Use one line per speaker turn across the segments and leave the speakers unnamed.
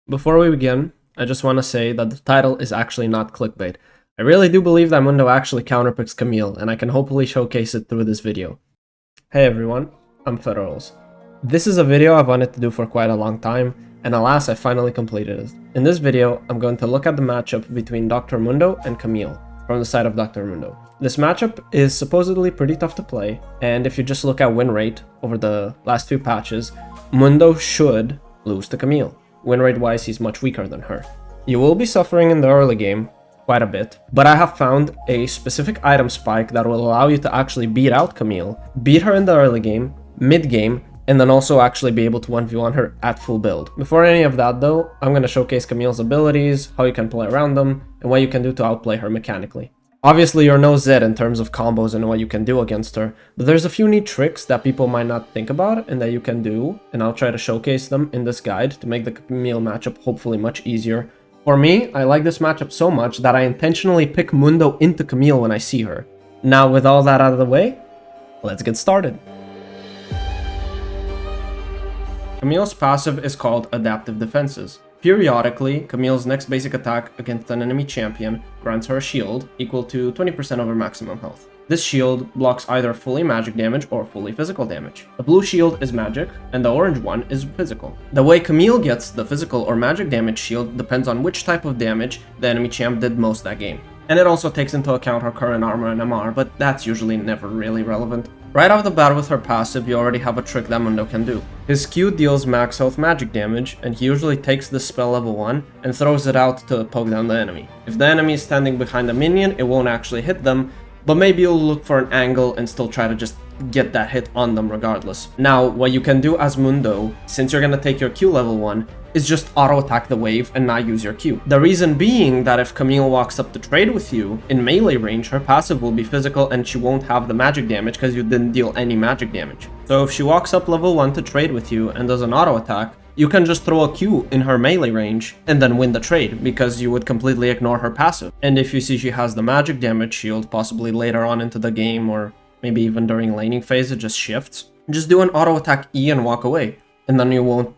Before we begin, I just want to say that the title is actually not clickbait. I really do believe that Mundo actually counterpicks Camille, and I can hopefully showcase it through this video. Hey everyone, I'm Federals. This is a video I've wanted to do for quite a long time, and alas, I finally completed it. In this video, I'm going to look at the matchup between Dr. Mundo and Camille, from the side of Dr. Mundo. This matchup is supposedly pretty tough to play, and if you just look at win rate over the last few patches, Mundo should lose to Camille. Win rate wise, he's much weaker than her. You will be suffering in the early game quite a bit, but I have found a specific item spike that will allow you to actually beat out Camille, beat her in the early game, mid game, and then also actually be able to 1v1 her at full build. Before any of that though, I'm going to showcase Camille's abilities, how you can play around them, and what you can do to outplay her mechanically. Obviously, you're no Zed in terms of combos and what you can do against her, but there's a few neat tricks that people might not think about and that you can do, and I'll try to showcase them in this guide to make the Camille matchup hopefully much easier. For me, I like this matchup so much that I intentionally pick Mundo into Camille when I see her. Now, with all that out of the way, let's get started. Camille's passive is called Adaptive Defenses. Periodically, Camille's next basic attack against an enemy champion grants her a shield equal to 20% of her maximum health. This shield blocks either fully magic damage or fully physical damage. The blue shield is magic, and the orange one is physical. The way Camille gets the physical or magic damage shield depends on which type of damage the enemy champ did most that game. And it also takes into account her current armor and MR, but that's usually never really relevant. Right off the bat with her passive, you already have a trick that Mundo can do. His Q deals max health magic damage, and he usually takes this spell level 1 and throws it out to poke down the enemy. If the enemy is standing behind a minion, it won't actually hit them, but maybe you'll look for an angle and still try to just get that hit on them regardless. Now, what you can do as Mundo, since you're gonna take your Q level 1, is just auto-attack the wave and not use your Q. The reason being that if Camille walks up to trade with you, in melee range, her passive will be physical and she won't have the magic damage because you didn't deal any magic damage. So if she walks up level 1 to trade with you and does an auto-attack, you can just throw a Q in her melee range and then win the trade because you would completely ignore her passive. And if you see she has the magic damage shield, possibly later on into the game or maybe even during laning phase, it just shifts, just do an auto-attack E and walk away. And then you won't,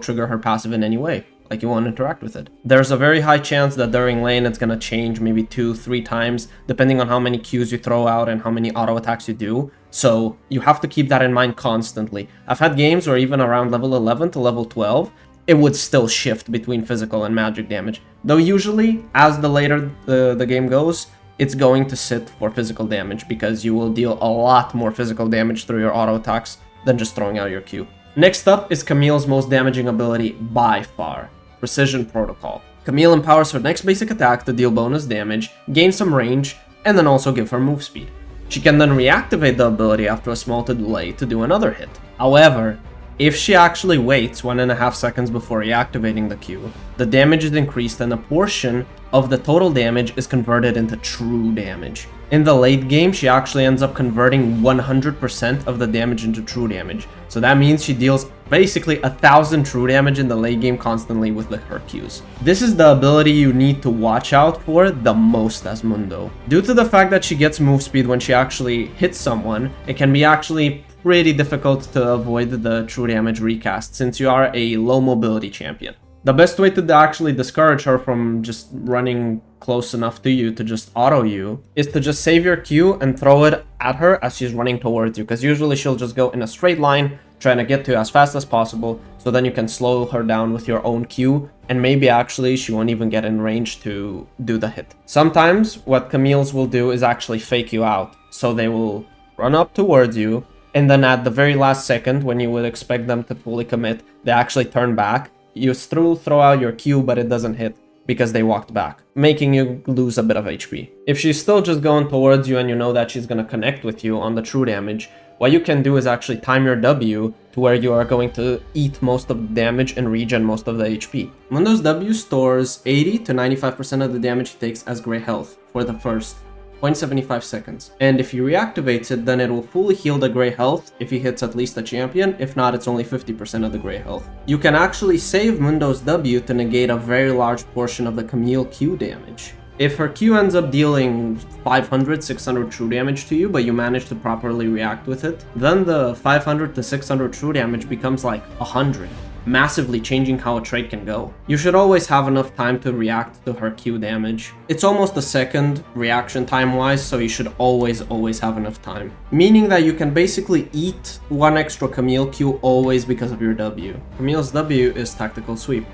trigger her passive in any way, like you won't interact with it. There's a very high chance that during lane it's gonna change maybe 2-3 times, depending on how many Qs you throw out and how many auto attacks you do. So you have to keep that in mind constantly. I've had games where even around level 11 to level 12, it would still shift between physical and magic damage. Though usually, as the later the game goes, it's going to sit for physical damage because you will deal a lot more physical damage through your auto attacks than just throwing out your Q. Next up is Camille's most damaging ability by far, Precision Protocol. Camille empowers her next basic attack to deal bonus damage, gain some range, and then also give her move speed. She can then reactivate the ability after a small delay to do another hit. However, if she actually waits 1.5 seconds before reactivating the Q, the damage is increased and a portion of the total damage is converted into true damage. In the late game, she actually ends up converting 100% of the damage into true damage. So that means she deals basically 1,000 true damage in the late game constantly with her Qs. This is the ability you need to watch out for the most as Mundo. Due to the fact that she gets move speed when she actually hits someone, it can be actually pretty difficult to avoid the true damage recast since you are a low mobility champion. The best way to actually discourage her from just running close enough to you to just auto you is to just save your Q and throw it at her as she's running towards you, because usually she'll just go in a straight line trying to get to you as fast as possible, so then you can slow her down with your own Q and maybe actually she won't even get in range to do the hit. Sometimes what Camille's will do is actually fake you out, so they will run up towards you and then at the very last second when you would expect them to fully commit, they actually turn back. You still throw out your Q, but it doesn't hit because they walked back, making you lose a bit of HP. If she's still just going towards you and you know that she's going to connect with you on the true damage, what you can do is actually time your W to where you are going to eat most of the damage and regen most of the HP. Mundo's W stores 80 to 95% of the damage he takes as gray health for the first 0.75 seconds. And if he reactivates it, then it will fully heal the gray health if he hits at least a champion. If not, it's only 50% of the gray health. You can actually save Mundo's W to negate a very large portion of the Camille Q damage. If her Q ends up dealing 500, 600 true damage to you, but you manage to properly react with it, then the 500 to 600 true damage becomes like 100. massively changing how a trade can go. You should always have enough time to react to her Q damage. It's almost a second reaction time-wise, so you should always have enough time. Meaning that you can basically eat one extra Camille Q always because of your W. Camille's W is Tactical Sweep.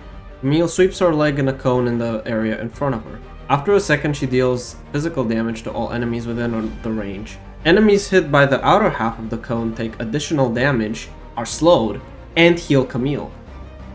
Camille sweeps her leg in a cone in the area in front of her. After a second, she deals physical damage to all enemies within the range. Enemies hit by the outer half of the cone take additional damage, are slowed, and heal Camille.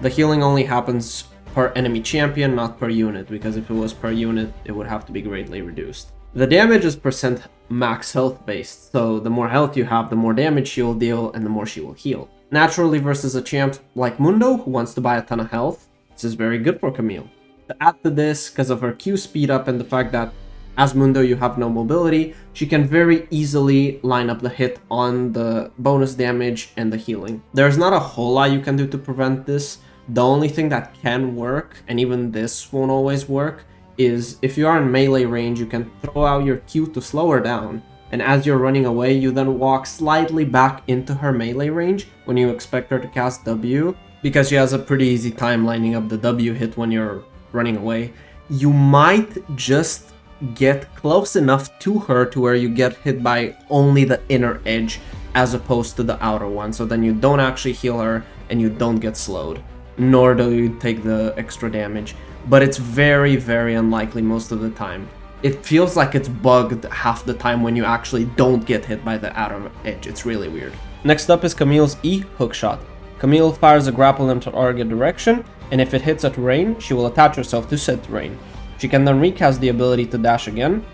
The healing only happens per enemy champion, not per unit, because if it was per unit, it would have to be greatly reduced. The damage is percent max health based, so the more health you have, the more damage she will deal and the more she will heal. Naturally, versus a champ like Mundo, who wants to buy a ton of health, this is very good for Camille. To add to this, because of her Q speed up and the fact that as Mundo you have no mobility, she can very easily line up the hit on the bonus damage and the healing. There's not a whole lot you can do to prevent this. The only thing that can work, and even this won't always work, is if you are in melee range, you can throw out your Q to slow her down, and as you're running away, you then walk slightly back into her melee range when you expect her to cast W, because she has a pretty easy time lining up the W hit when you're running away. You might just get close enough to her to where you get hit by only the inner edge as opposed to the outer one, so then you don't actually heal her and you don't get slowed, nor do you take the extra damage. But it's very unlikely most of the time. It feels like it's bugged half the time when you actually don't get hit by the outer edge. It's really weird. Next up is Camille's E hookshot. Camille fires a grapple into target direction, and if it hits a terrain, she will attach herself to said terrain. She can then recast the ability to dash again,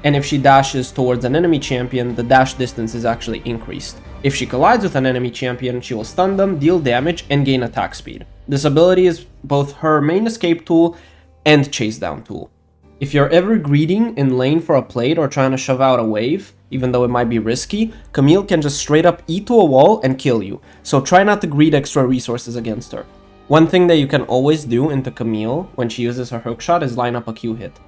and if she dashes towards an enemy champion, the dash distance is actually increased. If she collides with an enemy champion, she will stun them, deal damage, and gain attack speed. This ability is both her main escape tool and chase down tool. If you're ever greeding in lane for a plate or trying to shove out a wave, even though it might be risky, Camille can just straight up E to a wall and kill you, so try not to greed extra resources against her. One thing that you can always do into Camille when she uses her hookshot is line up a Q hit.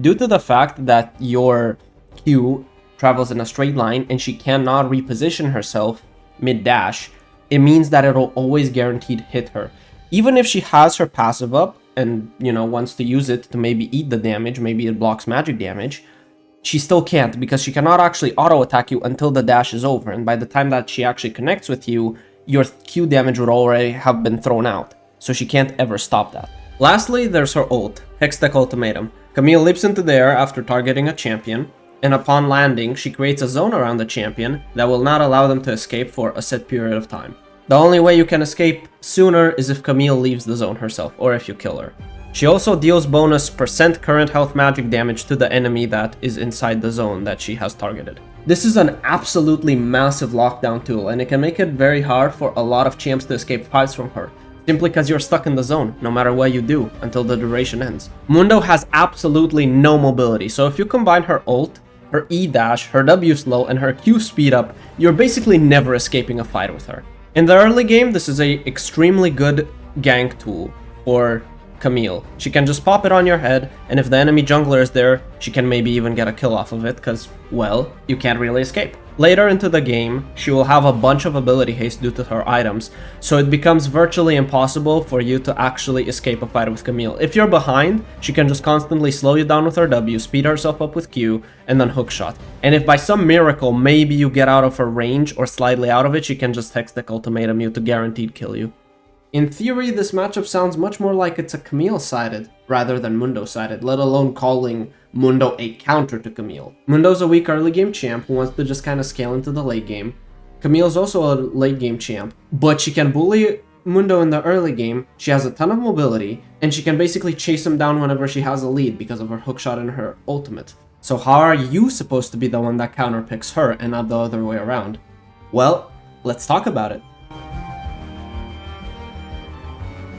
Due to the fact that your Q travels in a straight line and she cannot reposition herself mid-dash, it means that it'll always guaranteed hit her. Even if she has her passive up and, wants to use it to maybe eat the damage, maybe it blocks magic damage, she still can't because she cannot actually auto-attack you until the dash is over, and by the time that she actually connects with you, your Q damage would already have been thrown out, so she can't ever stop that. Lastly, there's her ult, Hextech Ultimatum. Camille leaps into the air after targeting a champion, and upon landing, she creates a zone around the champion that will not allow them to escape for a set period of time. The only way you can escape sooner is if Camille leaves the zone herself, or if you kill her. She also deals bonus % current health magic damage to the enemy that is inside the zone that she has targeted. This is an absolutely massive lockdown tool, and it can make it very hard for a lot of champs to escape fights from her, simply because you're stuck in the zone, no matter what you do, until the duration ends. Mundo has absolutely no mobility, so if you combine her ult, her E dash, her W slow, and her Q speed up, you're basically never escaping a fight with her. In the early game, this is a extremely good gank tool for Camille. She can just pop it on your head, and if the enemy jungler is there, she can maybe even get a kill off of it, because, well, you can't really escape. Later into the game, she will have a bunch of ability haste due to her items, so it becomes virtually impossible for you to actually escape a fight with Camille. If you're behind, she can just constantly slow you down with her W, speed herself up with Q, and then hookshot. And if by some miracle maybe you get out of her range or slightly out of it, she can just Hextech Ultimatum you to guaranteed kill you. In theory, this matchup sounds much more like it's a Camille-sided rather than Mundo-sided, let alone calling Mundo a counter to Camille. Mundo's a weak early game champ who wants to just kind of scale into the late game. Camille's also a late game champ, but she can bully Mundo in the early game, she has a ton of mobility, and she can basically chase him down whenever she has a lead because of her hookshot and her ultimate. So how are you supposed to be the one that counterpicks her and not the other way around? Well, let's talk about it.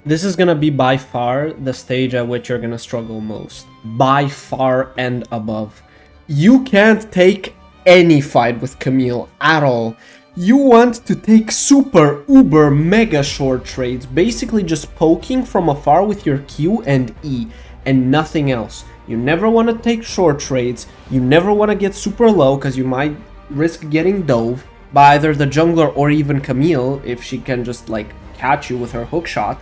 This is gonna be by far the stage at which you're gonna struggle most. By far and above. You can't take any fight with Camille at all. You want to take super, uber, mega short trades, basically just poking from afar with your Q and E, and nothing else. You never want to take short trades, you never want to get super low because you might risk getting dove by either the jungler or even Camille if she can just like catch you with her hook shot.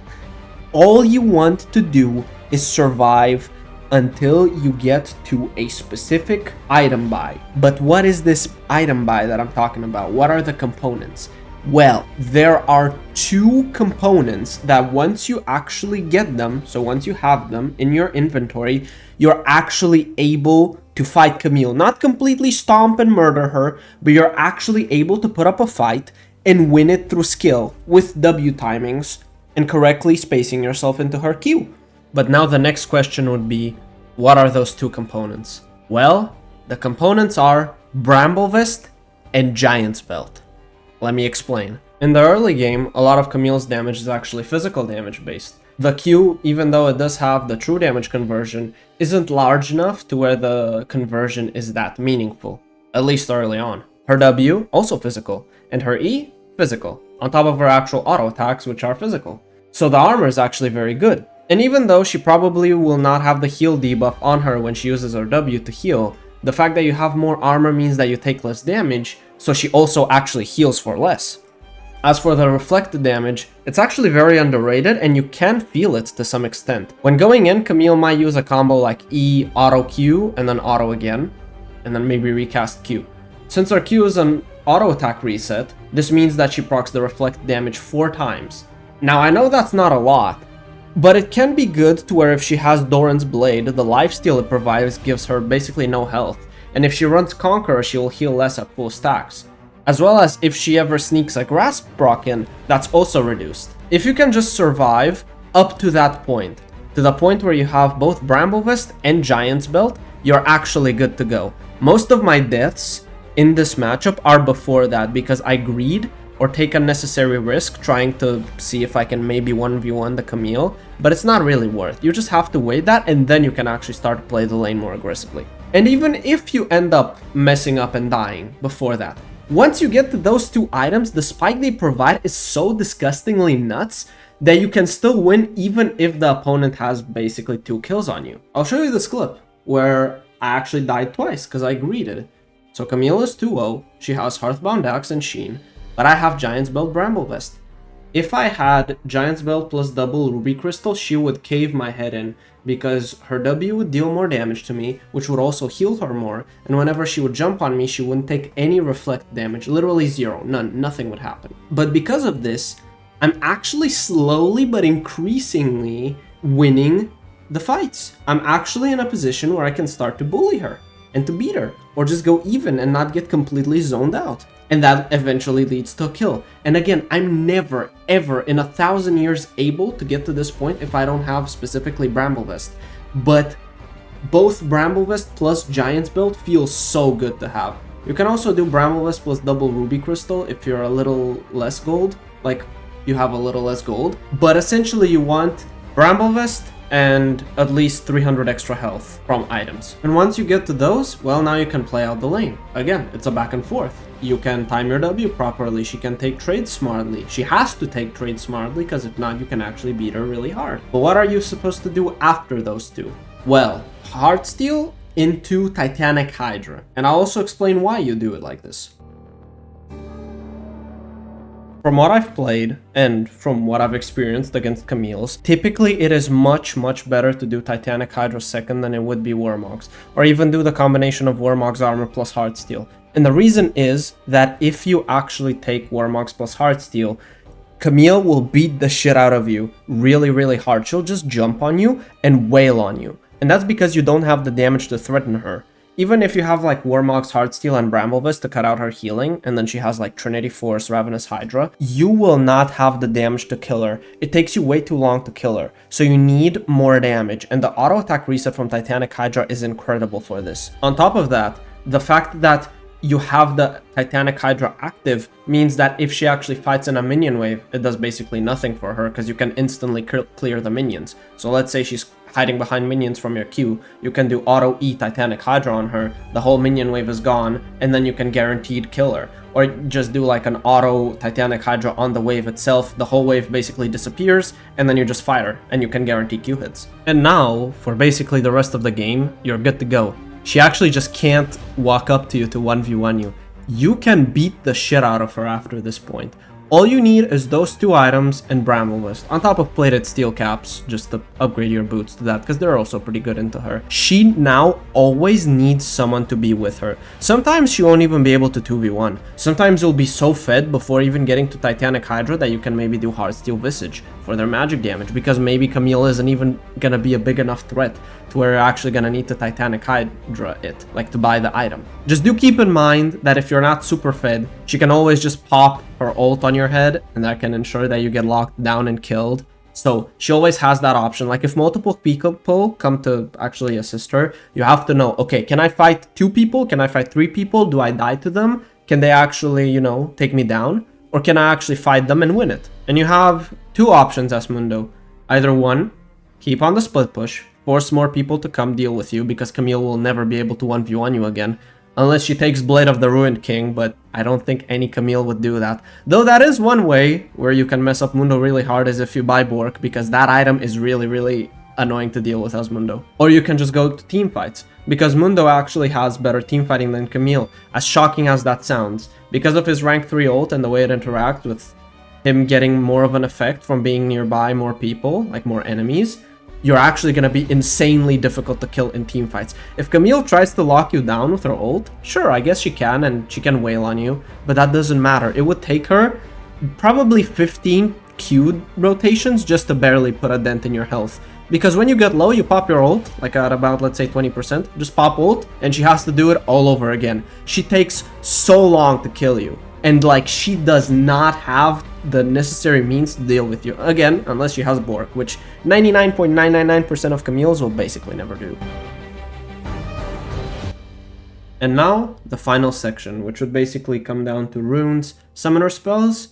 All you want to do is survive until you get to a specific item buy. But what is this item buy that I'm talking about? What are the components? Well, there are 2 components that once you actually get them, so once you have them in your inventory, you're actually able to fight Camille. Not completely stomp and murder her, but you're actually able to put up a fight and win it through skill with W timings and correctly spacing yourself into her Q. But now the next question would be, what are those 2 components? Well, the components are Bramble Vest and Giant's Belt. Let me explain. In the early game, a lot of Camille's damage is actually physical damage based. The Q, even though it does have the true damage conversion, isn't large enough to where the conversion is that meaningful, at least early on. Her W, also physical, and her E, physical, on top of her actual auto attacks, which are physical. So the armor is actually very good. And even though she probably will not have the heal debuff on her when she uses her W to heal, the fact that you have more armor means that you take less damage, so she also actually heals for less. As for the reflected damage, it's actually very underrated and you can feel it to some extent. When going in, Camille might use a combo like E, auto Q, and then auto again, and then maybe recast Q. Since her Q is an auto attack reset, this means that she procs the reflected damage 4 times. Now I know that's not a lot, but it can be good to where if she has Doran's Blade, the lifesteal it provides gives her basically no health, and if she runs Conqueror, she will heal less at full stacks. As well as if she ever sneaks a Grasp proc in, that's also reduced. If you can just survive up to that point, to the point where you have both Bramble Vest and Giant's Belt, you're actually good to go. Most of my deaths in this matchup are before that because I greed or take unnecessary risk trying to see if I can maybe 1v1 the Camille, but it's not really worth. You just have to wait that and then you can actually start to play the lane more aggressively. And even if you end up messing up and dying before that, once you get to those 2 items, the spike they provide is so disgustingly nuts that you can still win even if the opponent has basically 2 kills on you. I'll show you this clip where I actually died twice because I greeted. So Camille is 2-0, she has Hearthbound Axe and Sheen, but I have Giant's Belt Bramble Vest. If I had Giant's Belt plus double Ruby Crystal, she would cave my head in because her W would deal more damage to me, which would also heal her more, and whenever she would jump on me, she wouldn't take any reflect damage, literally 0, none, nothing would happen. But because of this, I'm actually slowly but increasingly winning the fights. I'm actually in a position where I can start to bully her and to beat her, or just go even and not get completely zoned out. And that eventually leads to a kill. And again, I'm never, ever in 1,000 years able to get to this point if I don't have specifically Bramble Vest. But both Bramble Vest plus Giant's Belt feels so good to have. You can also do Bramble Vest plus double Ruby Crystal if you're a little less gold, like you have a little less gold. But essentially you want Bramble Vest and at least 300 extra health from items. And once you get to those, well, now you can play out the lane. Again, it's a back and forth. You can time your W properly, she can take trades smartly. She has to take trades smartly, because if not, you can actually beat her really hard. But what are you supposed to do after those 2? Well, Heartsteel into Titanic Hydra. And I'll also explain why you do it like this. From what I've played, and from what I've experienced against Camille's, typically it is much better to do Titanic Hydra second than it would be Warmog's, or even do the combination of Warmog's armor plus Heartsteel. And the reason is that if you actually take Warmog's plus Heartsteel, Camille will beat the shit out of you really hard. She'll just jump on you and wail on you. And that's because you don't have the damage to threaten her. Even if you have like Warmog's Heartsteel and Bramble Vest to cut out her healing, and then she has like Trinity Force, Ravenous Hydra, you will not have the damage to kill her. It takes you way too long to kill her, so you need more damage, and the auto attack reset from Titanic Hydra is incredible for this. On top of that, the fact that you have the Titanic Hydra active means that if she actually fights in a minion wave, it does basically nothing for her because you can instantly clear the minions. So let's say she's hiding behind minions from your Q, you can do auto E Titanic Hydra on her, the whole minion wave is gone, and then you can guaranteed kill her. Or just do like an auto Titanic Hydra on the wave itself, the whole wave basically disappears, and then you just fight her, and you can guarantee Q hits. And now, for basically the rest of the game, you're good to go. She actually just can't walk up to you to 1v1 you. You can beat the shit out of her after this point. All you need is those 2 items and Bramble List, on top of plated steel caps, just to upgrade your boots to that, because they're also pretty good into her. She now always needs someone to be with her. Sometimes she won't even be able to 2v1. Sometimes you'll be so fed before even getting to Titanic Hydra that you can maybe do Heartsteel Visage for their magic damage, because maybe Camille isn't even gonna be a big enough threat to where you're actually gonna need to Titanic Hydra it, like to buy the item. Just do keep in mind that if you're not super fed, she can always just pop her ult on your head, and that can ensure that you get locked down and killed. So she always has that option. Like if multiple people come to actually assist her, you have to know, okay, can I fight 2 people? Can I fight 3 people? Do I die to them? Can they actually, you know, take me down? Or can I actually fight them and win it? And you have 2 options as Mundo. Either 1, keep on the split push, force more people to come deal with you, because Camille will never be able to 1v1 you again. Unless she takes Blade of the Ruined King, but I don't think any Camille would do that. Though that is one way where you can mess up Mundo really hard, is if you buy Bork, because that item is really annoying to deal with as Mundo. Or you can just go to team fights, because Mundo actually has better team fighting than Camille, as shocking as that sounds. Because of his rank 3 ult and the way it interacts with him getting more of an effect from being nearby more people, like more enemies, you're actually going to be insanely difficult to kill in team fights. If Camille tries to lock you down with her ult, sure, I guess she can, and she can wail on you, but that doesn't matter. It would take her probably 15 Q rotations just to barely put a dent in your health. Because when you get low, you pop your ult, like at about, let's say, 20%, just pop ult, and she has to do it all over again. She takes so long to kill you. And like, she does not have the necessary means to deal with you. Again, unless she has Bork, which 99.999% of Camille's will basically never do. And now, the final section, which would basically come down to runes, summoner spells,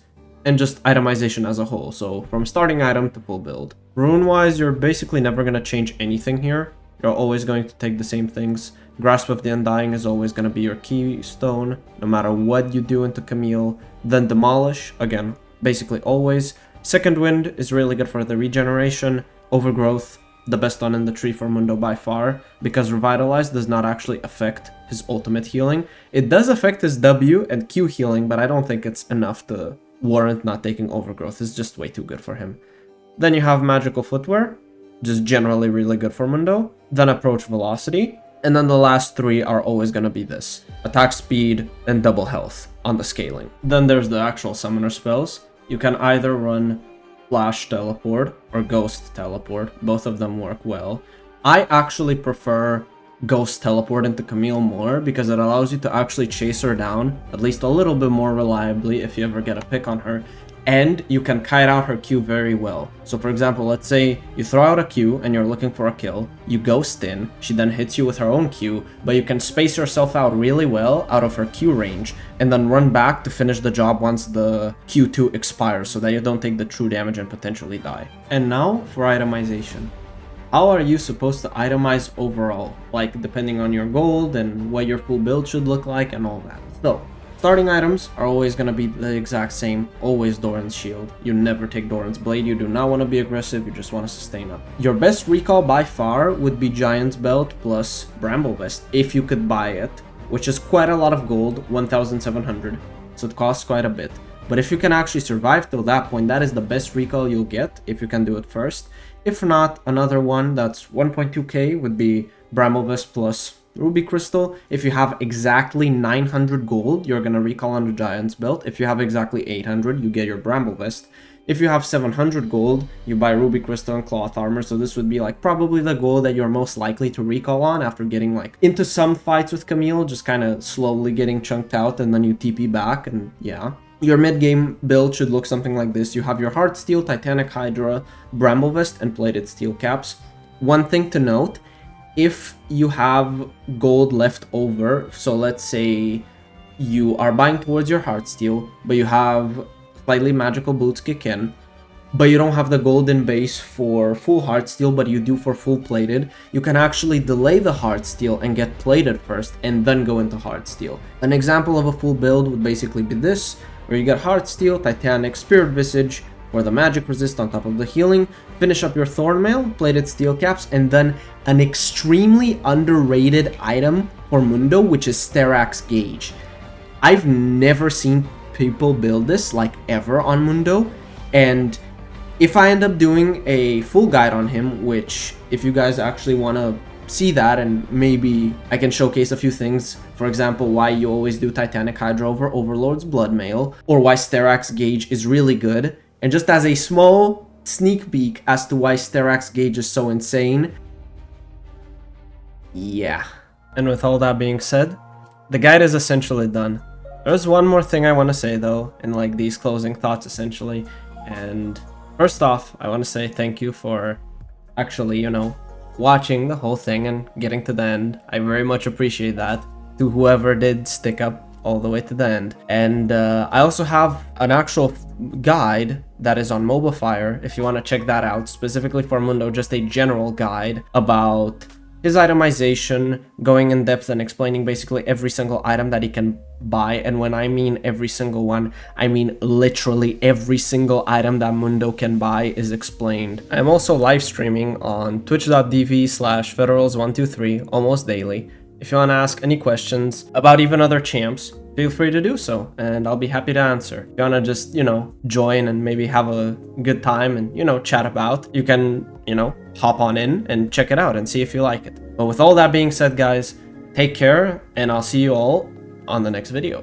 and just itemization as a whole. So from starting item to full build. Rune-wise, you're basically never going to change anything here. You're always going to take the same things. Grasp of the Undying is always going to be your keystone, no matter what you do into Camille. Then Demolish, again, basically always. Second Wind is really good for the regeneration. Overgrowth, the best one in the tree for Mundo by far, because Revitalize does not actually affect his ultimate healing. It does affect his W and Q healing, but I don't think it's enough to warrant not taking Overgrowth. It's just way too good for him. Then you have Magical Footwear, just generally really good for Mundo. Then Approach Velocity. And then the last 3 are always going to be this. Attack speed and double health on the scaling. Then there's the actual summoner spells. You can either run Flash Teleport or Ghost Teleport. Both of them work well. I actually prefer Ghost Teleport into Camille more, because it allows you to actually chase her down at least a little bit more reliably if you ever get a pick on her. And you can kite out her Q very well. So for example, let's say you throw out a Q and you're looking for a kill, you ghost in, she then hits you with her own Q, but you can space yourself out really well out of her Q range, and then run back to finish the job once the Q2 expires, so that you don't take the true damage and potentially die. And now for itemization. How are you supposed to itemize overall? Like, depending on your gold and what your full build should look like and all that. So, starting items are always going to be the exact same. Always Doran's Shield. You never take Doran's Blade. You do not want to be aggressive. You just want to sustain up. Your best recall by far would be Giant's Belt plus Bramble Vest, if you could buy it, which is quite a lot of gold, 1,700. So it costs quite a bit. But if you can actually survive till that point, that is the best recall you'll get if you can do it first. If not, another one that's 1.2k would be Bramble Vest plus Ruby Crystal. If you have exactly 900 gold, you're gonna recall on the Giant's Belt. If you have exactly 800, you get your Bramble Vest. If you have 700 gold, you buy Ruby Crystal and Cloth Armor, so this would be like probably the gold that you're most likely to recall on after getting like into some fights with Camille, just kind of slowly getting chunked out, and then you TP back, and yeah. Your mid-game build should look something like this. You have your Heartsteel, Titanic Hydra, Bramble Vest, and Plated Steel Caps. One thing to note, if you have gold left over, so let's say you are buying towards your Heartsteel, but you have slightly magical boots kick in, but you don't have the golden base for full Heartsteel, but you do for full plated, you can actually delay the Heartsteel and get plated first, and then go into Heartsteel. An example of a full build would basically be this, where you get Heartsteel, Titanic, Spirit Visage, or the magic resist on top of the healing, finish up your Thornmail, plated steel caps, and then an extremely underrated item for Mundo, which is Steraks Gauge. I've never seen people build this, like, ever on Mundo. And if I end up doing a full guide on him, which if you guys actually want to see that, and maybe I can showcase a few things, for example, why you always do Titanic Hydra over Overlord's Bloodmail, or why Sterak's Gauge is really good, and just as a small sneak peek as to why Sterak's Gauge is so insane, yeah. And with all that being said, the guide is essentially done. There's one more thing I want to say though, in like these closing thoughts essentially, and first off, I want to say thank you for actually, you know, watching the whole thing and getting to the end. I very much appreciate that, to whoever did stick up all the way to the end. And I also have an actual guide that is on Mobile Fire if you want to check that out, specifically for Mundo, just a general guide about his itemization, going in depth and explaining basically every single item that he can buy. And when I mean every single one, I mean literally every single item that Mundo can buy is explained. I'm also live streaming on twitch.tv/federals123 almost daily. If you want to ask any questions about even other champs, feel free to do so, and I'll be happy to answer. If you want to just, you know, join and maybe have a good time and, you know, chat about, you can, you know, hop on in and check it out and see if you like it. But with all that being said, guys, take care, and I'll see you all on the next video.